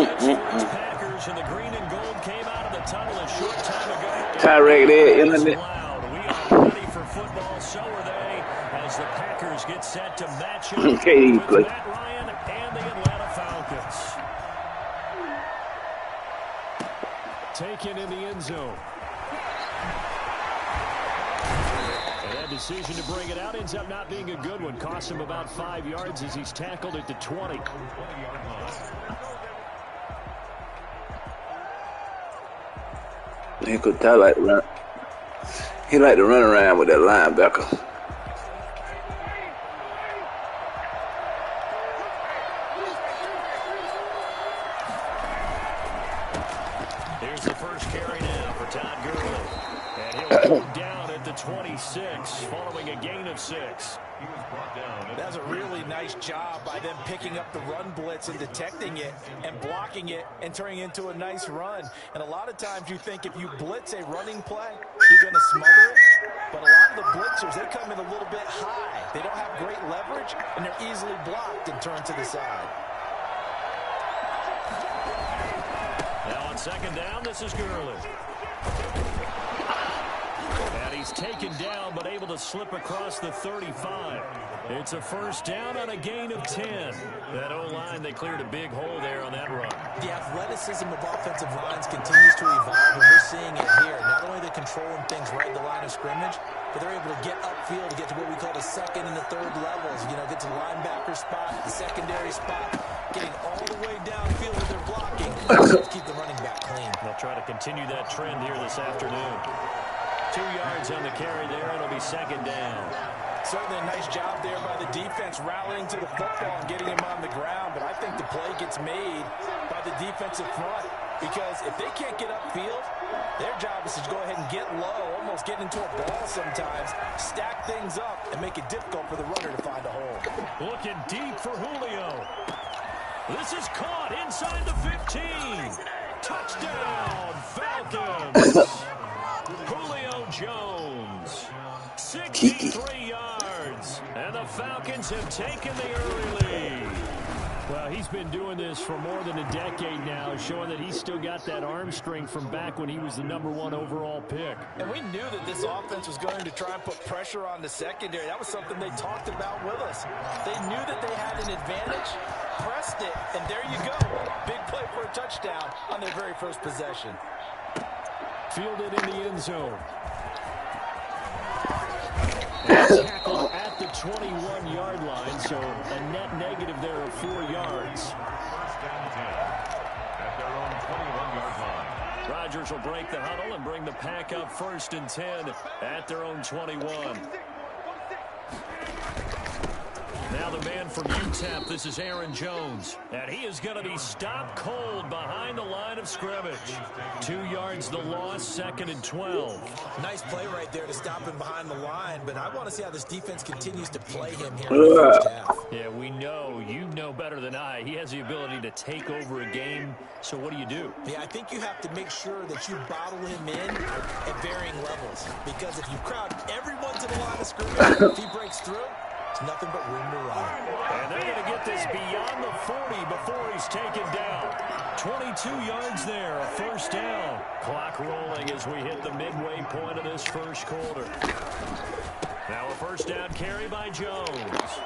Sports Packers and the green and gold came out of the tunnel a short time ago. Tyrek there, isn't it? Loud. We are ready for football. So are they as the Packers get set to match up with Matt Ryan and the Atlanta Falcons. Taken in the end zone. And that decision to bring it out ends up not being a good one. Cost him about 5 yards as he's tackled at the 20. He could tell like to run. He like to run around with that linebacker. Here's the first carry now for Todd Gurley. And he'll go down at the 26 following a gain of 6. That's a really nice job by them picking up the run blitz and detecting it and blocking it and turning it into a nice run. And a lot of times you think if you blitz a running play, you're going to smother it. But a lot of the blitzers, they come in a little bit high. They don't have great leverage, and they're easily blocked and turned to the side. Now on second down, this is Gurley. And he's taken down, but able to slip across the 35. It's a first down on a gain of 10. That O-line, they cleared a big hole there on that run. The athleticism of offensive lines continues to evolve, and we're seeing it here. Not only are they controlling things right at the line of scrimmage, but they're able to get upfield to get to what we call the second and the third levels. You know, get to the linebacker spot, the secondary spot, getting all the way downfield with their blocking. Keep the running back clean. They'll try to continue that trend here this afternoon. 2 yards on the carry there. It'll be second down. Certainly a nice job there by the defense rallying to the football and getting him on the ground. But I think the play gets made by the defensive front. Because if they can't get upfield, their job is to go ahead and get low, almost get into a ball sometimes, stack things up, and make it difficult for the runner to find a hole. Looking deep for Julio. This is caught inside the 15. Touchdown, Falcons. Julio Jones, 63 yards, and the Falcons have taken the early lead. Well, he's been doing this for more than a decade now, showing that he's still got that arm strength from back when he was the #1 overall pick. And we knew that this offense was going to try and put pressure on the secondary. That was something they talked about with us. They knew that they had an advantage, pressed it, and there you go. Big play for a touchdown on their very first possession. Fielded in the end zone. And tackled at the 21-yard line, so a net negative there of 4 yards. Rodgers will break the huddle and bring the pack up 1st and 10 at their own 21. Now the man from UTEP, this is Aaron Jones. And he is going to be stopped cold behind the line of scrimmage. 2 yards the loss, 2nd and 12. Nice play right there to stop him behind the line, but I want to see how this defense continues to play him here in the first half. Yeah, we know, you know better than I, he has the ability to take over a game, so what do? Yeah, I think you have to make sure that you bottle him in at varying levels, because if you crowd everyone to the line of scrimmage, if he breaks through, it's nothing but room to run. And they're going to get this beyond the 40 before he's taken down. 22 yards there, a first down. Clock rolling as we hit the midway point of this first quarter. Now a first down carry by Jones.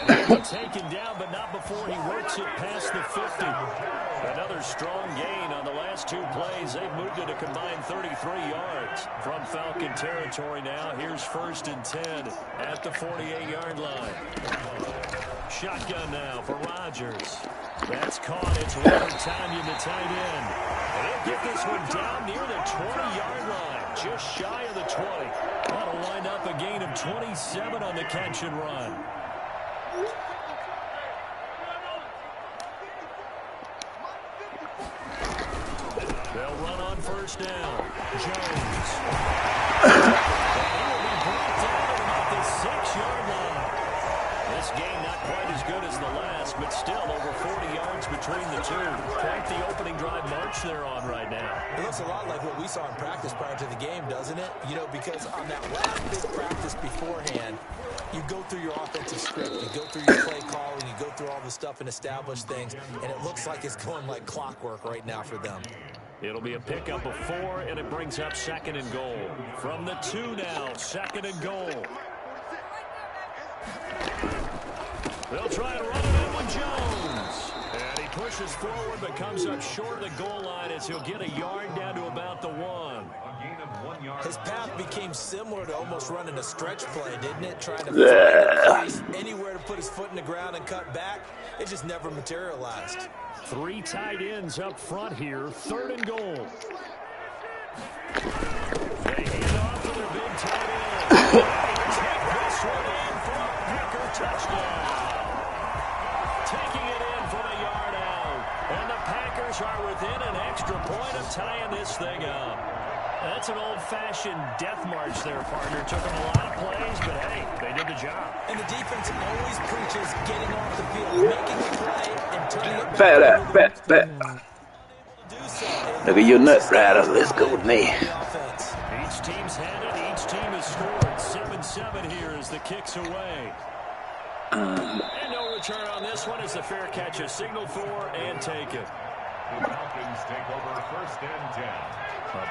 And he'll be taken down, but not before he works it past the 50. Another strong gain on the last 2 plays. They've moved it a combined 33 yards from Falcon territory now. Here's 1st and 10 at the 48-yard line. Shotgun now for Rodgers. That's caught. It's Robert Tonyan, the tight end. And he'll get this one down near the 20-yard line, just shy of the 20. That'll wind up a gain of 27 on the catch and run. They'll run on first down. Jones. And he will be brought down at about the 6-yard line. This game not quite as good as the last, but still over 40 yards between the two. Quite the opening drive march they're on right now. It looks a lot like what we saw in practice prior to the game, doesn't it? You know, because on that last big practice beforehand, you go through your offensive script, you go through your play calling, you go through all the stuff and establish things, and it looks like it's going like clockwork right now for them. It'll be a pickup of 4, and it brings up 2nd and goal. From the 2 now, 2nd and goal. They'll try to run it in with Jones. And he pushes forward but comes up short of the goal line as he'll get a yard down to about the 1. His path became similar to almost running a stretch play, didn't it? Trying to find a place anywhere to put his foot in the ground and cut back. It just never materialized. 3 tight ends up front here. 3rd and goal. They hand off to their big tight end. Take this one in for a Packer touchdown. Taking it in from a yard out. And the Packers are within an extra point of tying this thing up. That's an old-fashioned death march there, partner. Took them a lot of plays, but hey, they did the job. And the defense always preaches getting off the field, making the play, and turning it back. Fat. Look at your nut rider. Let's go with me. Each team's had it. Each team has scored. 7-7 here as the kick's away. And no return on this one as the fair catch is signaled for and taken. The Falcons take over 1st and 10.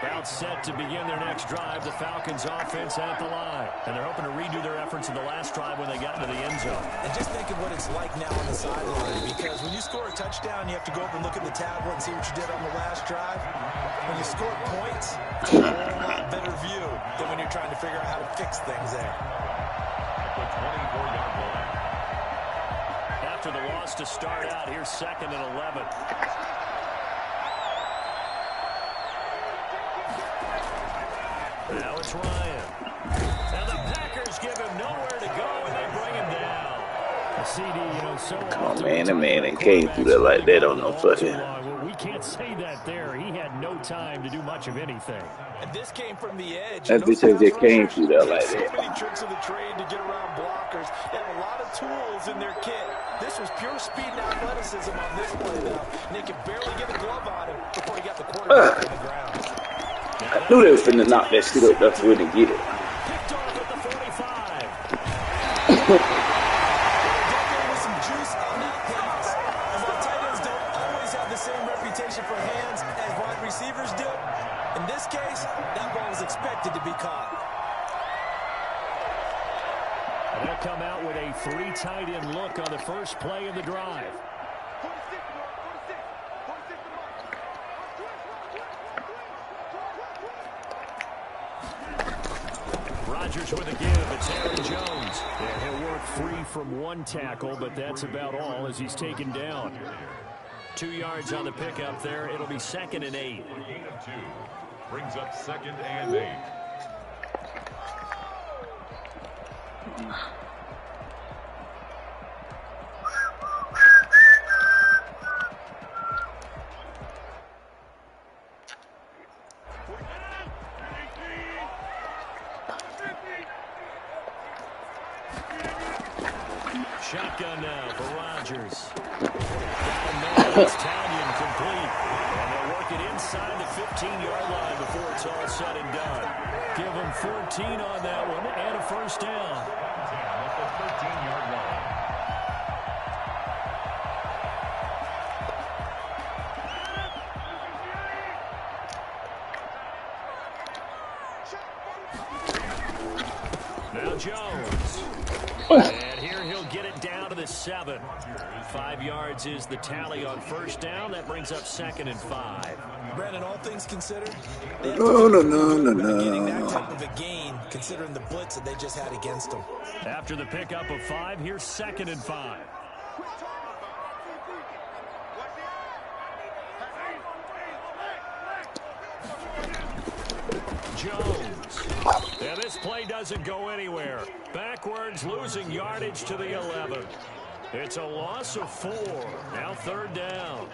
About set to begin their next drive. The Falcons offense at the line. And they're hoping to redo their efforts in the last drive when they got into the end zone. And just think of what it's like now on the sideline, because when you score a touchdown, you have to go up and look at the tablet and see what you did on the last drive. When you score points, it's a whole lot better view than when you're trying to figure out how to fix things there. The 24-yard line. After the loss to start out, here's 2nd and 11. Now it's Ryan. And the Packers give him nowhere to go, and they bring him down. The CD, you know, so Come on, man. That man ain't came through that like that on no fucking. Well, we can't say that there. He had no time to do much of anything. And this came from the edge. That bitch just came through that like So that. many tricks of the trade to get around blockers. They have a lot of tools in their kit. This was pure speed and athleticism on this play now. And they could barely get a glove on him before he got the quarterback to the ground. I knew they was finna knock that shit up. That's where they get it. Picked off at the 45. With some juice on that pass. And while tight ends don't always have the same reputation for hands as wide receivers do, in this case, that ball was expected to be caught. And they'll come out with a 3 tight end look on the first play of the drive. Rodgers with a give. It's Aaron Jones. And he'll work free from 1 tackle, but that's about all as he's taken down. 2 yards on the pickup there. It'll be 2nd and 8. A gain of 2. Brings up 2nd and 8. Shotgun now for Rodgers. It's Tanyan complete. And they'll work it inside the 15-yard line before it's all said and done. Give them 14 on that one and a first down. At the 13-yard line. Now Jones. And here he'll get it down to the 7. 5 yards is the tally on first down. That brings up 2nd and 5. Brandon, all things considered, No. getting that type of a gain, considering the blitz that they just had against them. After the pickup of 5, here's 2nd and 5. Jones. And this play doesn't go anywhere. Backwards, losing yardage to the 11. It's a loss of 4. Now 3rd down.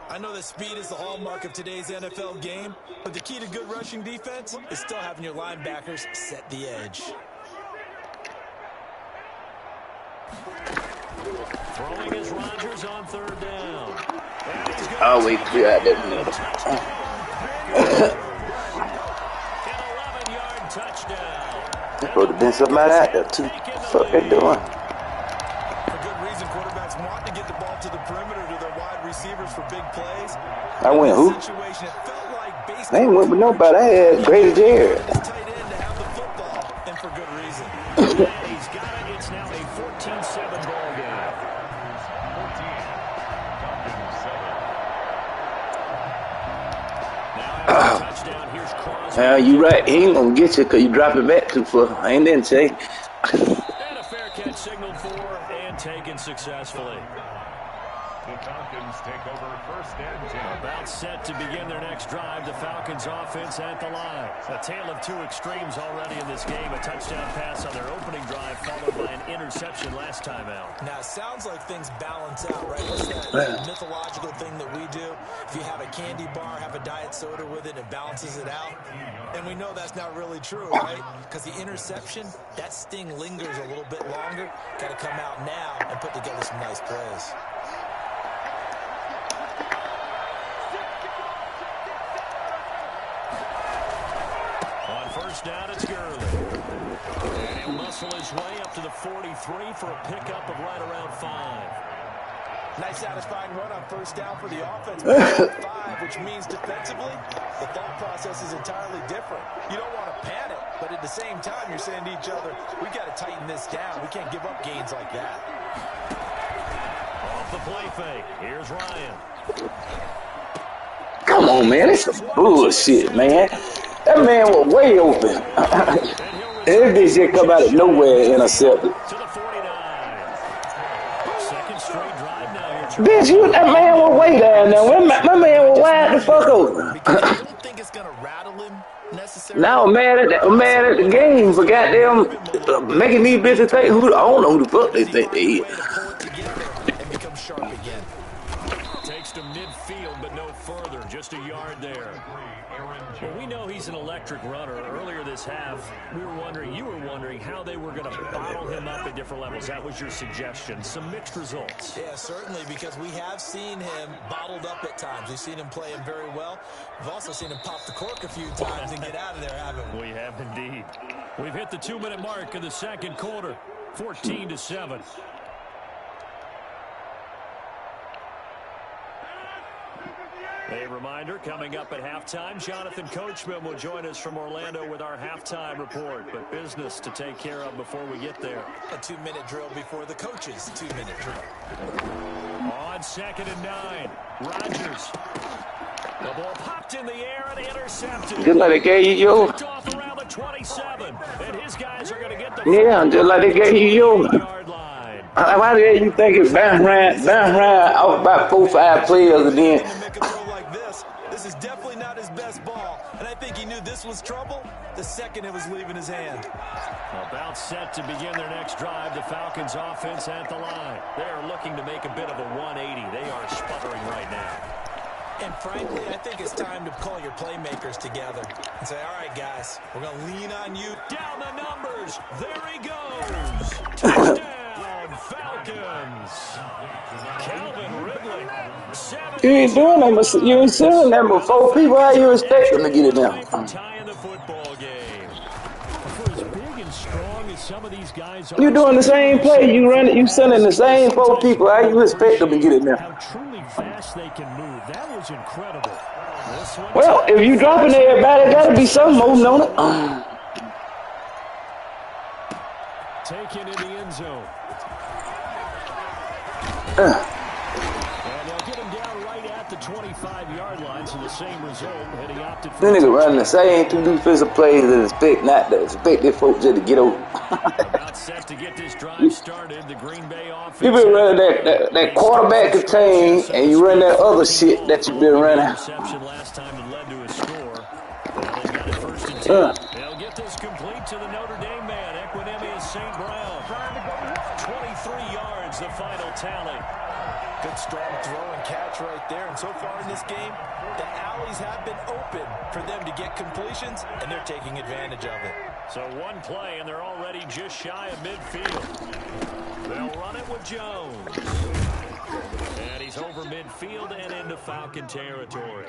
I know that speed is the hallmark of today's NFL game, but the key to good rushing defense is still having your linebackers set the edge. Throwing is Rodgers on third down. Always clear out that middle. An 11-yard touchdown. They supposed to been somebody out there too. What the fuck they doing? For good reason, quarterbacks want to get the ball to the perimeter to their wide receivers for big plays. I went who? Situation, it felt like I ain't went with nobody. I had Grady Jarrett. this tight end to have the football, and for good reason. He's got it. It's now a 14-7 ball game. 14. Falcons 7. Now after the touchdown, here's Crosby. You right. He ain't gonna get you because you drop it back too far. I ain't didn't say. And a fair catch signaled for and taken successfully. The Falcons take over first and 10. About set to begin their next drive. The Falcons offense at the line. A tale of two extremes already in this game. A touchdown pass on their opening drive followed by an interception last time out. Now, it sounds like things balance out, right? What's that mythological thing that we do? If you have a candy bar, have a diet soda with it, it balances it out. And we know that's not really true, right? Because the interception, that sting lingers a little bit longer. Got to come out now and put together some nice plays. First down, it's Gurley. And he'll muscle his way up to the 43 for a pickup of right around 5. Nice satisfying run on first down for the offense. 5, which means defensively, the thought process is entirely different. You don't want to panic, but at the same time, you're saying to each other, we got to tighten this down. We can't give up gains like that. Off the play fake. Here's Ryan. Come on, man. It's some bullshit, man. That man was way open. This bitch just come out of nowhere and intercepted. To the 49. Second straight drive now here. Bitch, that man was way down there. My man was wide the fuck open. I don't think it's going to rattle him necessarily. Now I'm mad at the game for goddamn making these bitches think I don't know who the fuck they think they is. Pull it together and become sharp again. Takes to midfield, but no further. Just a yard there. Well, we know he's an electric runner. Earlier this half, you were wondering how they were going to bottle him up at different levels. That was your suggestion. Some mixed results. Yeah, certainly, because we have seen him bottled up at times. We've seen him play him very well. We've also seen him pop the cork a few times and get out of there, haven't we? We have indeed. We've hit the 2-minute mark of the second quarter. 14-7. A reminder, coming up at halftime, Jonathan Coachman will join us from Orlando with our halftime report. But business to take care of before we get there. A 2-minute drill before the coach's 2-minute drill. On 2nd and 9, Rodgers. The ball popped in the air and intercepted. Just like they gave you your. Picked off around the 27. And his guys are going to get the Yeah, just like they gave you your. yard line. Why did you think it bounce around off about 4-5 players and then? This is definitely not his best ball, and I think he knew this was trouble the second it was leaving his hand. About set to begin their next drive, the Falcons offense at the line. They are looking to make a bit of a 180. They are sputtering right now. And frankly, I think it's time to call your playmakers together and say, all right, guys, we're going to lean on you. Down the numbers. There he goes. Touchdown, Falcons. Calvin Ridley. You ain't doing that, but you ain't selling that but 4 people. How you expect them to get it down? Tying the football game. For as big and strong as some of these guys are, You doing the same play. You run it. You selling the same 4 people. How you expect them to get it down? how truly fast they can move. That was incredible. This one Well, if you dropping everybody, gotta be some moving on it. taken in the end zone. And they'll get him down right at the 25-yard line, so the same result. And he opted for This nigga running the same 2 defensive plays that expect not to expect their folks just to get over. about set to get this drive started. The Green Bay offense. You been running that quarterback contain, and you run that other shit that you been running. Interception last time that led to a score. Now they've got it 1st and 10. They'll get this complete to the Notre Dame man, Equinemius St. Brown. 23 yards, the final tally. Good strong throw and catch right there. And so far in this game, the alleys have been open for them to get completions, and they're taking advantage of it. So one play, and they're already just shy of midfield. They'll run it with Jones. And he's over midfield and into Falcon territory.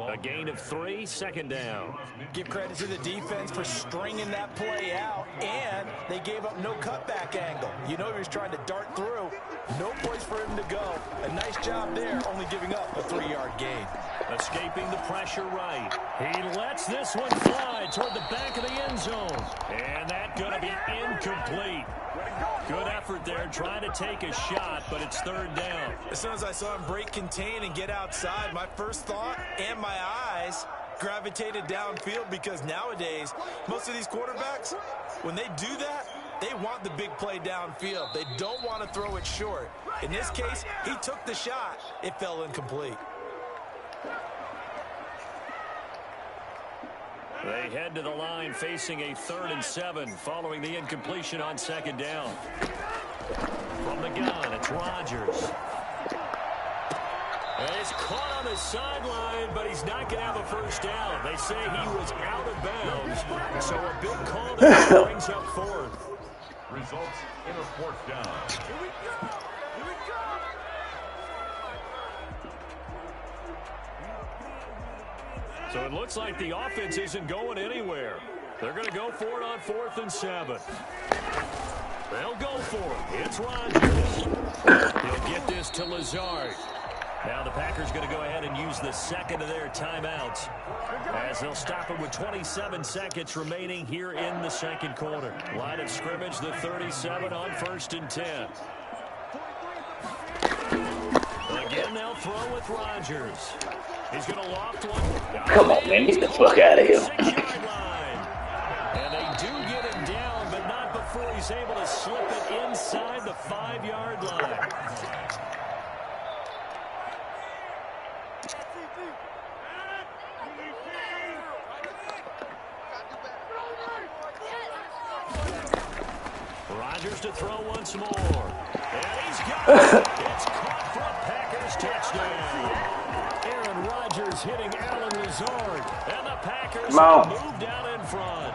A gain of 3, second down. Give credit to the defense for stringing that play out, and they gave up no cutback angle. You know he was trying to dart through. No place for him to go. A nice job there, only giving up a 3-yard gain. Escaping the pressure right. He lets this one fly toward the back of the end zone. And that's going to be incomplete. Good effort there, trying to take a shot, but it's third down. As soon as I saw him break contain and get outside, my first thought and my eyes gravitated downfield, because nowadays, most of these quarterbacks, when they do that, they want the big play downfield. They don't want to throw it short. In this case, he took the shot. It fell incomplete. They head to the line facing a 3rd and 7 following the incompletion on second down. From the gun, it's Rodgers. And he's caught on the sideline, but he's not going to have a first down. They say he was out of bounds, so a big call that brings up 4th. Results in a 4th down. Here we go! Here we go! So it looks like the offense isn't going anywhere. They're going to go for it on 4th and 7. They'll go for it. It's Rodgers. He'll get this to Lazard. Now the Packers going to go ahead and use the second of their timeouts, as they'll stop it with 27 seconds remaining here in the second quarter. Line of scrimmage, the 37 on 1st and 10. Again, they'll throw with Rodgers. He's going to loft one. Come on, man. Get the fuck out of here. 6-yard line. And they do get him down, but not before he's able to slip it inside the 5-yard line. Rodgers to throw once more. And he's got it. It's caught for a Packers touchdown. Aaron Rodgers hitting Allen Lazard. And the Packers move down in front.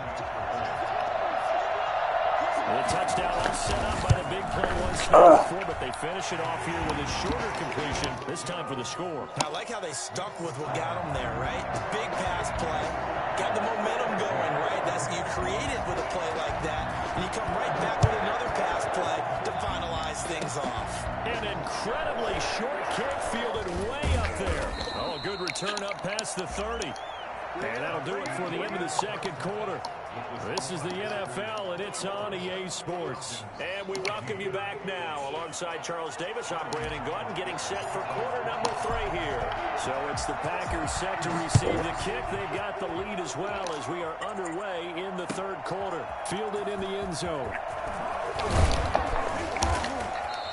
The touchdown was set up by the big play once before, but they finish it off here with a shorter completion, this time for the score. I like how they stuck with what got them there, right? Big pass play. Got the momentum going, right? That's you create it with a play like that, and you come right back with another pass play to finalize things off. An incredibly short kick fielded way up there. Oh, a good return up past the 30. And that'll do it for the end of the second quarter. This is the NFL, and it's on EA Sports. And we welcome you back now. Alongside Charles Davis, I'm Brandon Gordon, getting set for quarter number 3 here. So it's the Packers set to receive the kick. They've got the lead as well as we are underway in the third quarter. Fielded in the end zone.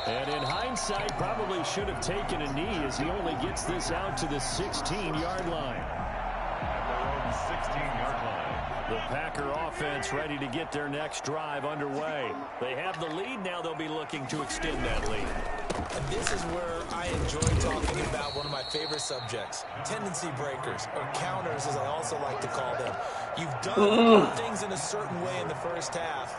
And in hindsight, probably should have taken a knee as he only gets this out to the 16-yard line. 16-yard line. The Packer offense ready to get their next drive underway. They have the lead. Now they'll be looking to extend that lead. And this is where I enjoy talking about one of my favorite subjects, tendency breakers, or counters as I also like to call them. You've done things in a certain way in the first half,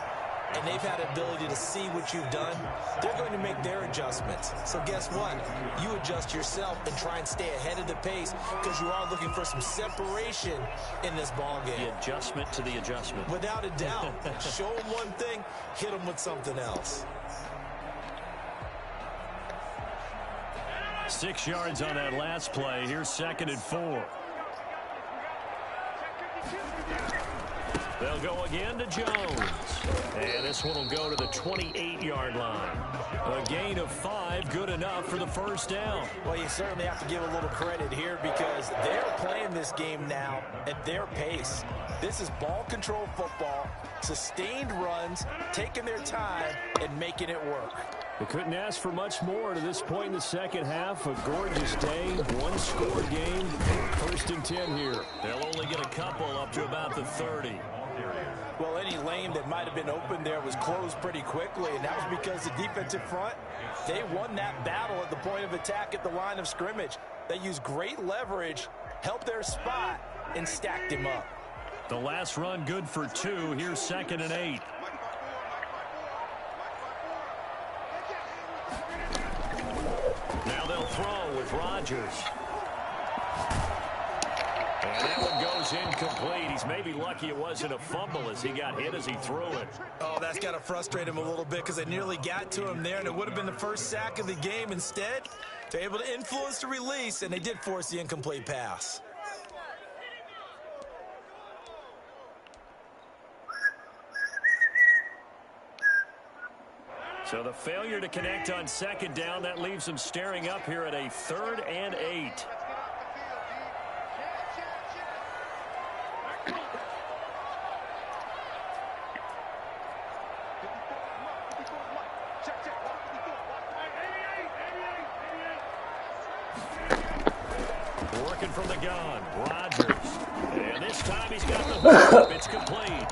and they've had the ability to see what you've done. They're going to make their adjustments. So guess what? You adjust yourself and try and stay ahead of the pace, because you are looking for some separation in this ball game. The adjustment to the adjustment. Without a doubt. Show them one thing, hit them with something else. 6 yards on that last play. Here's 2nd and 4. They'll go again to Jones. And this one will go to the 28-yard line. A gain of 5, good enough for the first down. Well, you certainly have to give a little credit here, because they're playing this game now at their pace. This is ball control football, sustained runs, taking their time, and making it work. They couldn't ask for much more to this point in the second half. A gorgeous day, one-score game. 1st and 10 here. They'll only get a couple up to about the 30. Well, any lane that might have been open there was closed pretty quickly, and that was because the defensive front, they won that battle at the point of attack at the line of scrimmage. They used great leverage, helped their spot, and stacked him up. The last run good for 2. Here's 2nd and 8. Now they'll throw with Rodgers. And that one goes incomplete. He's maybe lucky it wasn't a fumble as he got hit as he threw it. Oh, that's got to frustrate him a little bit because they nearly got to him there, and it would have been the first sack of the game. Instead, they're able to influence the release, and they did force the incomplete pass. So the failure to connect on 2nd down, that leaves them staring up here at a 3rd and 8. Working from the gun, Rodgers. And this time he's got the hook. It's complete.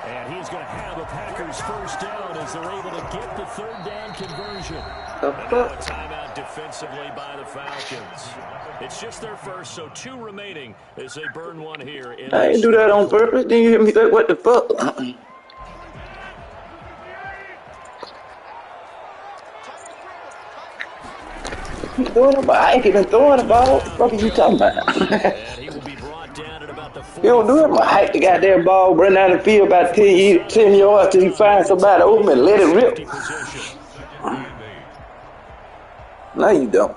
And he's going to have a Packers first down as they're able to get the 3rd down conversion. And now a timeout defensively by the Falcons. It's just their first, so 2 remaining as they burn one here. I didn't do that on purpose. Didn't you hear me say, what the fuck? He's throwing the ball. I ain't even throwing the ball. What the fuck are you talking about? And he will be brought down at about the 40. You don't do it. I hike the goddamn ball, run down the field about 10 yards till you find somebody open and let it rip. No, you don't.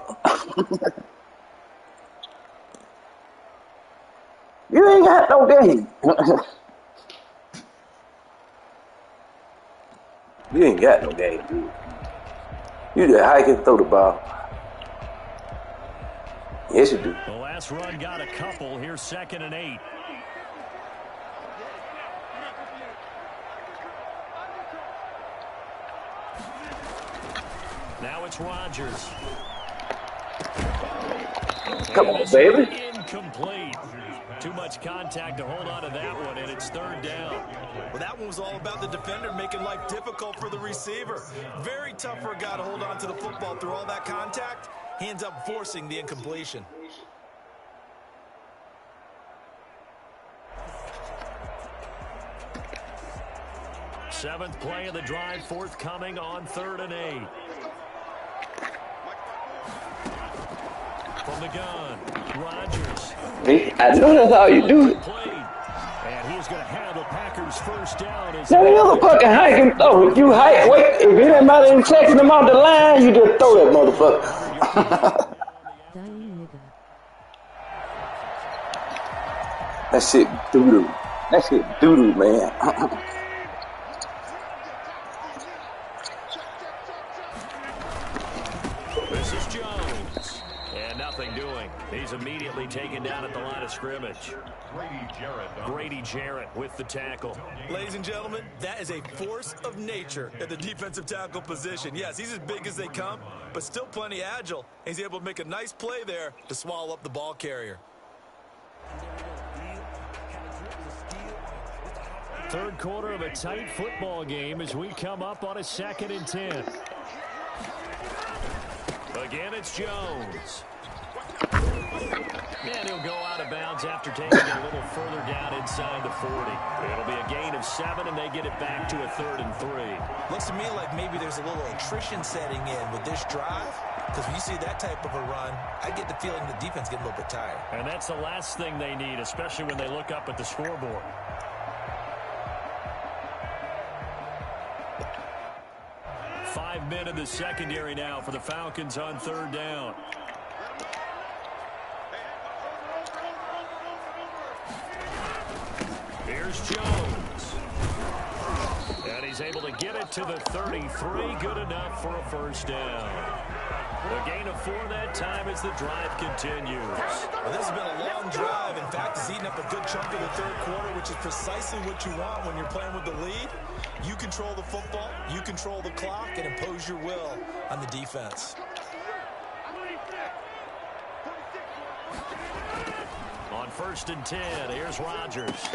You ain't got no game. You ain't got no game, dude. You just hike and throw the ball. Yes, you do. The last run got a couple. Here's 2nd and 8. Now it's Rodgers. Come on, baby. Incomplete. Too much contact to hold on to that one, and it's 3rd down. Well, that one was all about the defender making life difficult for the receiver. Very tough for a guy to hold on to the football through all that contact. He ends up forcing the incompletion. Seventh play of the drive forthcoming on 3rd and 8. From the gun, Rodgers. I know that's how you do it. And he's going to have the Packers first down. Now the other fucking hike and throw. If you hike, wait, if anybody ain't checking them off the line, you just throw that motherfucker. That shit doo-doo. That shit doo-doo, man. This is Jones. And nothing doing. He's immediately taken down at the line of scrimmage. Grady Jarrett with the tackle. Ladies and gentlemen, that is a force of nature at the defensive tackle position. Yes, he's as big as they come, but still plenty agile. He's able to make a nice play there to swallow up the ball carrier. Third quarter of a tight football game as we come up on a 2nd and 10. Again, it's Jones. And he'll go out of bounds after taking it a little further down inside the 40. It'll be a gain of 7, and they get it back to a 3rd and 3. Looks to me like maybe there's a little attrition setting in with this drive, because when you see that type of a run, I get the feeling the defense getting a little bit tired. And that's the last thing they need, especially when they look up at the scoreboard. 5 men in the secondary now for the Falcons on 3rd down. Here's Jones. And he's able to get it to the 33. Good enough for a first down. A gain of 4 that time as the drive continues. Well, this has been a long drive. In fact, it's eaten up a good chunk of the third quarter, which is precisely what you want when you're playing with the lead. You control the football, you control the clock, and impose your will on the defense. On 1st and 10, here's Rodgers.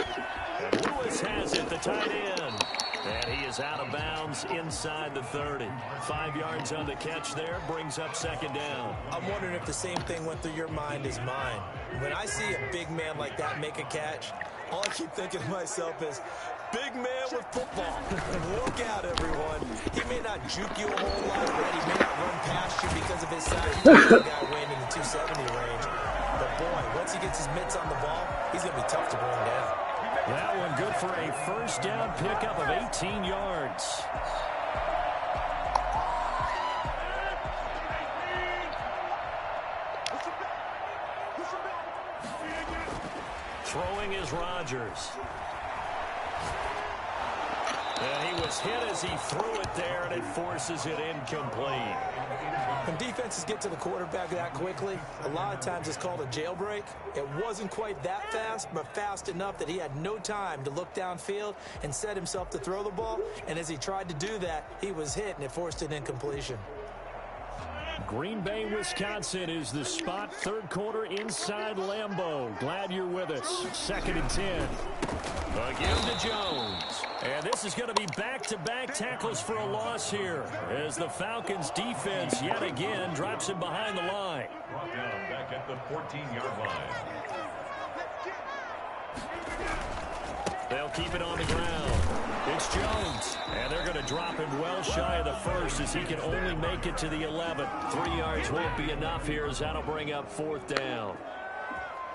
And Lewis has it, the tight end. And he is out of bounds inside the 30. 5 yards on the catch there, brings up 2nd down. I'm wondering if the same thing went through your mind as mine. When I see a big man like that make a catch, All I keep thinking to myself is, big man with football. Look out, everyone. He may not juke you a whole lot, right? He may not run past you because of his size. He's a guy weighing in the 270 range. But, boy, once he gets his mitts on the ball, he's going to be tough to bring down. That one good for a first down pickup of 18 yards. Throwing is Rodgers. And he was hit as he threw it there, and it forces it incomplete. When defenses get to the quarterback that quickly, a lot of times it's called a jailbreak. It wasn't quite that fast, but fast enough that he had no time to look downfield and set himself to throw the ball. And as he tried to do that, he was hit, and it forced an incompletion. Green Bay, Wisconsin is the spot. Third quarter inside Lambeau. Glad you're with us. 2nd and 10. Again to Jones. And this is going to be back-to-back tackles for a loss here as the Falcons defense yet again drops him behind the line. Brought down back at the 14-yard line. They'll keep it on the ground. It's Jones. And they're going to drop him well shy of the first as he can only make it to the 11. 3 yards won't be enough here as that'll bring up 4th down.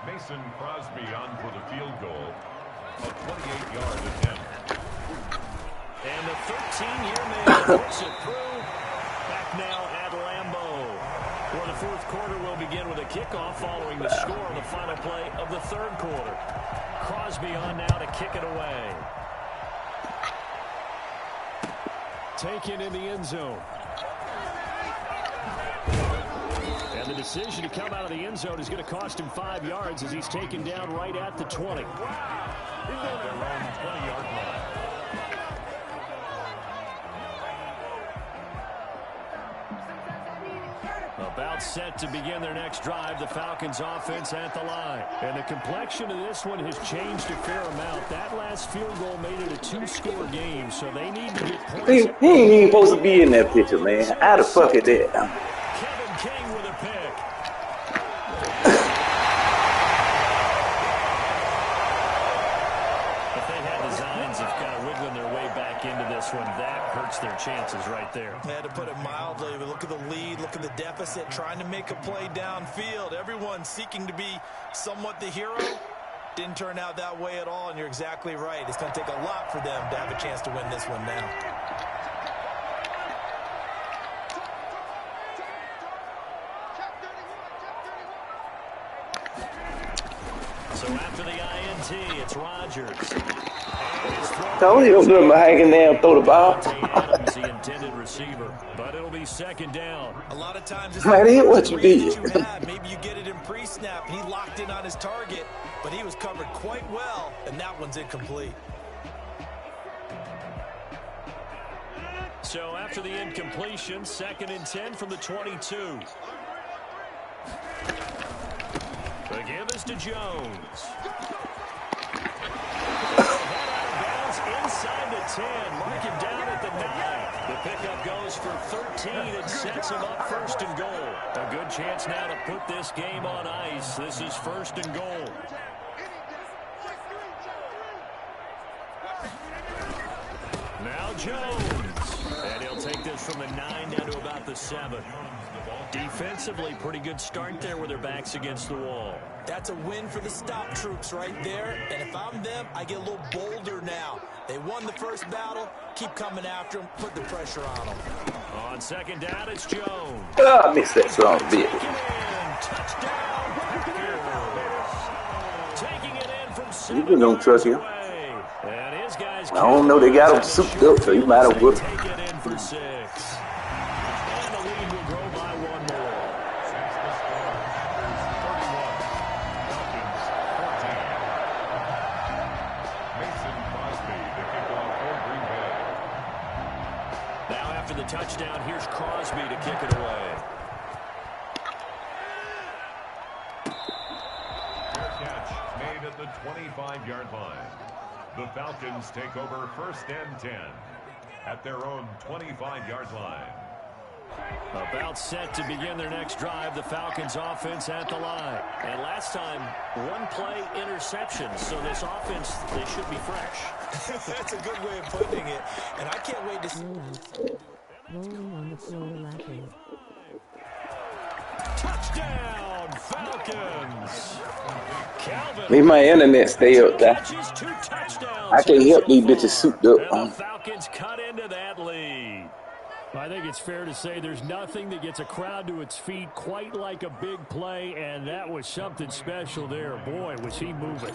Mason Crosby on for the field goal. A 28-yard attempt. And the 13-year man puts it through. Back now at Lambeau. Well, the 4th quarter will begin with a kickoff following the score on the final play of the 3rd quarter. Crosby on now to kick it away. Taken in the end zone. And the decision to come out of the end zone is going to cost him 5 yards as he's taken down right at the 20. At their own 20-yard line. About set to begin their next drive, the Falcons offense at the line. And the complexion of this one has changed a fair amount. That last field goal made it a 2-score game, so they need to get points. He ain't even supposed to be in that picture, man. How the fuck is that? Kevin King with a pick. If they had designs of kind of wiggling their way back into this one, that hurts their chances right there. Yeah, to put it mildly, but look at the lead, look at the deficit, trying to make a play downfield. Everyone seeking to be somewhat the hero. Didn't turn out that way at all, and you're exactly right. It's going to take a lot for them to have a chance to win this one now. So after the INT, it's Rodgers. Told you don't hanging down, throw the ball. Adams, the intended receiver, but it'll be 2nd down. A lot of times it's Man, ain't what you read did. that you have. Maybe you get it in pre-snap, and he locked in on his target, but he was covered quite well, and that one's incomplete. So after the incompletion, 2nd and 10 from the 22. The give is to Jones. Inside the 10, mark him down at the 9. The pickup goes for 13 and sets him up 1st and goal. A good chance now to put this game on ice. This is 1st and goal. Now Jones. And he'll take this from the 9 down to about the 7. Defensively, pretty good start there with their backs against the wall. That's a win for the stop troops right there. And if I'm them, I get a little bolder now. They won the first battle. Keep coming after them. Put the pressure on them. On 2nd down, it's Jones. Oh, I missed that strong bit. Taking it in from 7 You don't trust him. away. And his guys I don't know. They got him souped up, so you might have whipped. take it in for 6. And the lead will grow by 1 more. Since the score, Packers 31, Falcons 14. Mason Crosby, the kickoff for Green Bay. Now after the touchdown, here's Crosby to kick it away. Fair catch made at the 25-yard line. The Falcons take over 1st and 10 at their own 25-yard line. About set to begin their next drive, the Falcons offense at the line. And last time, one play interception. So this offense, they should be fresh. That's a good way of putting it. And I can't wait to see. Rolling on the floor laughing. Touchdown, Falcons. Calvin. Leave my internet stay up there. Catches 2 touchdowns. I can't help these bitches souped And up. the Falcons cut into that lead. I think it's fair to say there's nothing that gets a crowd to its feet quite like a big play, and that was something special there. Boy, was he moving.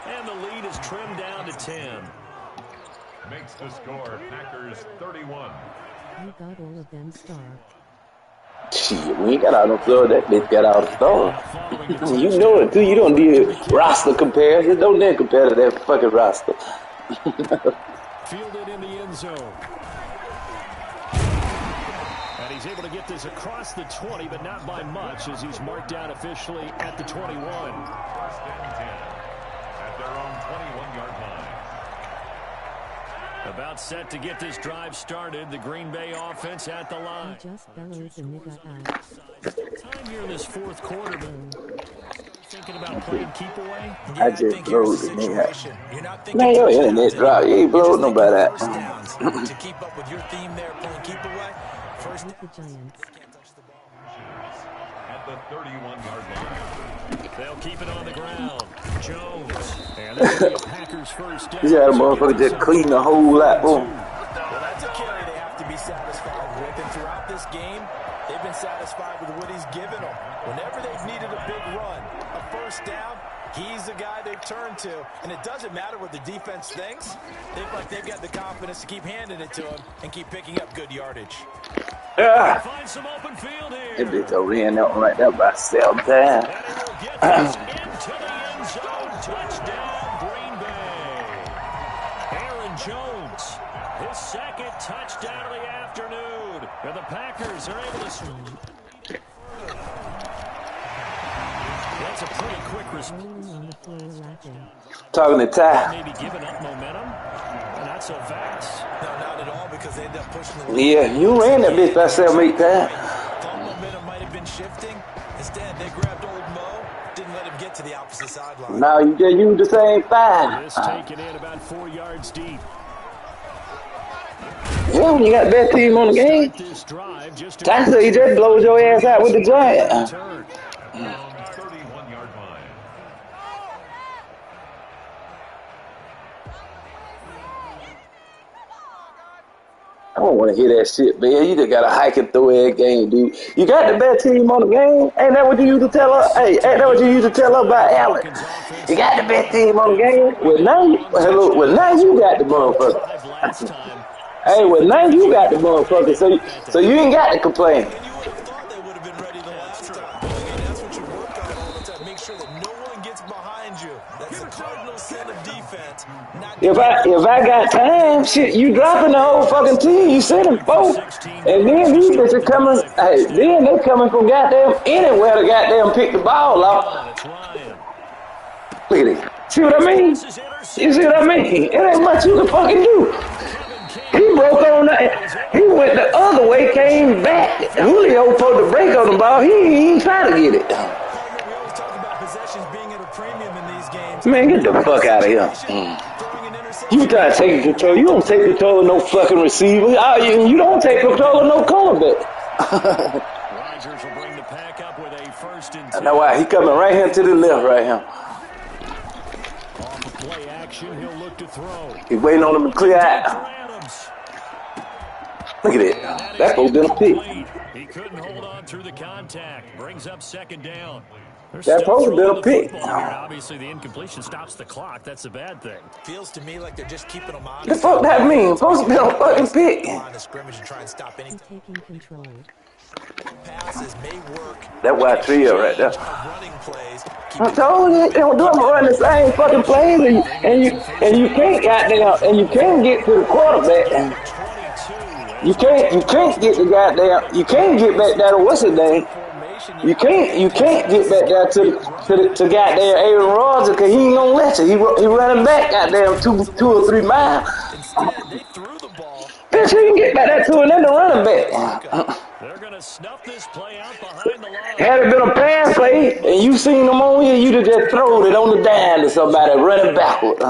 And the lead is trimmed down to 10. Makes the score Packers 31. You got all of them star. Shit, we ain't got all the floor. That bitch got all the store. You know it too. You don't do roster comparison. Don't dare compare to that fucking roster. Fielded in the end zone. And he's able to get this across the 20, but not by much, as he's marked down officially at the 21. First and 10 at their own 21-yard line. About set to get this drive started. The Green Bay offense at the You line. just bellowed the nigga out. Time here in this fourth quarter. Thinking about playing keep away? I just think blowed here's the the nigga. situation. You're not thinking Man, your touchdowns internet anymore. dropped. You ain't You're blowed just nobody thinking out. first downs. To keep up with your theme there, playing keep away. First With the Giants. At the 31-yard line. They'll keep it on the ground. Jones. And that'll be a Packers first down. You got a motherfucker just clean the whole lot. Boom. Well, that's a carry they have to be satisfied with. And throughout this game, they've been satisfied with what he's given them. Whenever they've needed a big run, a first down, he's the guy they've turned to. And it doesn't matter what the defense thinks. They've got the confidence to keep handing it to him and keep picking up good yardage. Ah, Find some open field that here. bitch over here and that one right there by 7 times. And he will get this into the end zone. Touchdown, Green Bay. Aaron Jones, his second touchdown of the afternoon. And the Packers are able to swing. That's a pretty quick response. Rolling on the floor laughing. Talking to Ty. Maybe giving up momentum. Not so fast. No, not at all, because they end up pushing the Yeah, you ran that bitch by 7, 8 times. Thought momentum might have been shifting. Instead, they grabbed old Mo, didn't let him get to the opposite sideline. Now you just use the same 5. This taken in about 4 yards deep. Yeah, when you got the best team on the game. This drive just to Ty said he just blows your ass out with the Giants. turn. 31-yard line. I don't want to hear that shit, man. You just got to hike and throw that game, dude. You got the best team on the game. Ain't that what you used to tell us? Hey, ain't that what you used to tell us about Allen? You got the best team on the game. Well, now you got the motherfucker. Drive last time. Hey, well, now you got the motherfucker. So you ain't got to complain. And you would have thought they would have been ready the last time. Again, that's what you work on all the time. Make sure that no one gets behind you. That's the cardinal sin of defense. Not If I got time, shit, you dropping the whole fucking team. You send them both. And then these bitches coming, hey, then they coming from goddamn anywhere to goddamn pick the ball off. It's Ryan. Look at it. See what I mean? This is intercepted. You see what I mean? It ain't much you can fucking do. He broke on that. He went the other way, came back. Julio supposed to break on the ball. He ain't trying to get it. We always talk about possessions being at a premium in these games. Man, get the fuck out of here. Throwing an interception. You try to take control. You don't take control of no fucking receiver. You don't take control of no cornerback. Rodgers will bring the pack up with a first and 10. That's why he coming right here to the left right here. Off of play action, he'll look to throw. He waiting on him to clear out. Adams. Look at it. That fool been a pick. He couldn't hold on through the contact. Brings up second down. They're That still supposed to be throwing a the pick. football here. Obviously, the incompletion stops the clock. That's a bad thing. Feels to me like they're just keeping them honest. The fuck that mean? Supposed to be a fucking pick. Line of scrimmage and try and stop any You taking control. passes may work. That wide trio right there. Running plays. I told you they don't do them run the same fucking plays, and you can't goddamn and you can't get to the quarterback. 22. You can't get the goddamn. You can't get back there to what's his name. You can't get back there to goddamn Aaron Rodgers because he ain't gonna let you. He running back goddamn 2 or 3 miles. Instead, they threw the ball. Bitch, you can get back that to another running back. They're going to snuff this play out behind the line. Had it been a pass play and you seen them on here, you'd have just thrown it on the dime to somebody running backward.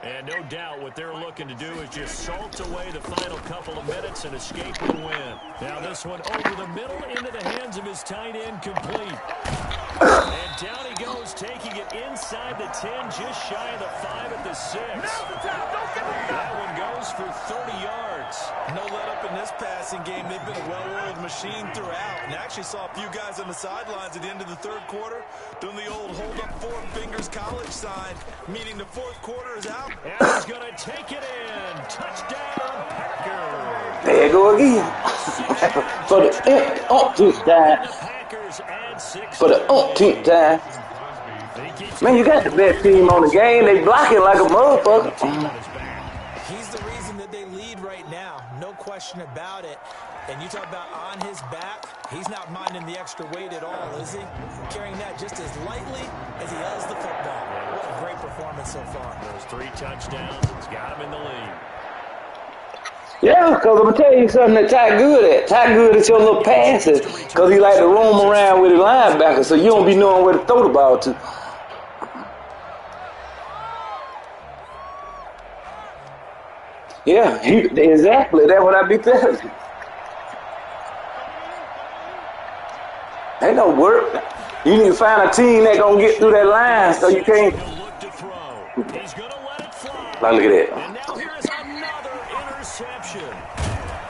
And no doubt what they're looking to do is just salt away the final couple of minutes and escape with a win. Now this one over the middle into the hands of his tight end, complete. And down he goes, taking it inside the 10, just shy of the 5 at the 6. That one goes for 30 yards. No let up in this passing game. They've been a well-oiled machine throughout. And actually saw a few guys on the sidelines at the end of the third quarter doing the old hold up 4 fingers college sign, meaning the fourth quarter is out. And he's going to take it in. Touchdown, Packers. There you go again. For the umpteenth time. The Packers add 6. For the umpteenth time. Man, you got the best team on the game. They blocking like a motherfucker. He's the reason that they lead right now. No question about it. And you talk about on his back, he's not minding the extra weight at all, is he? Carrying that just as lightly as he does the football. What a great performance so far. Those 3 touchdowns, it's got him in the lead. Yeah, because I'm going to tell you something that Ty good at. Ty good at your little passes because he like to roam around with his linebacker so you don't be knowing where to throw the ball to. Yeah, exactly. That's what I be telling you. Ain't no work. You need to find a team that gonna get through that line so you can't. Look to throw. He's going to let it fly. Like, look at that. And now here is another interception.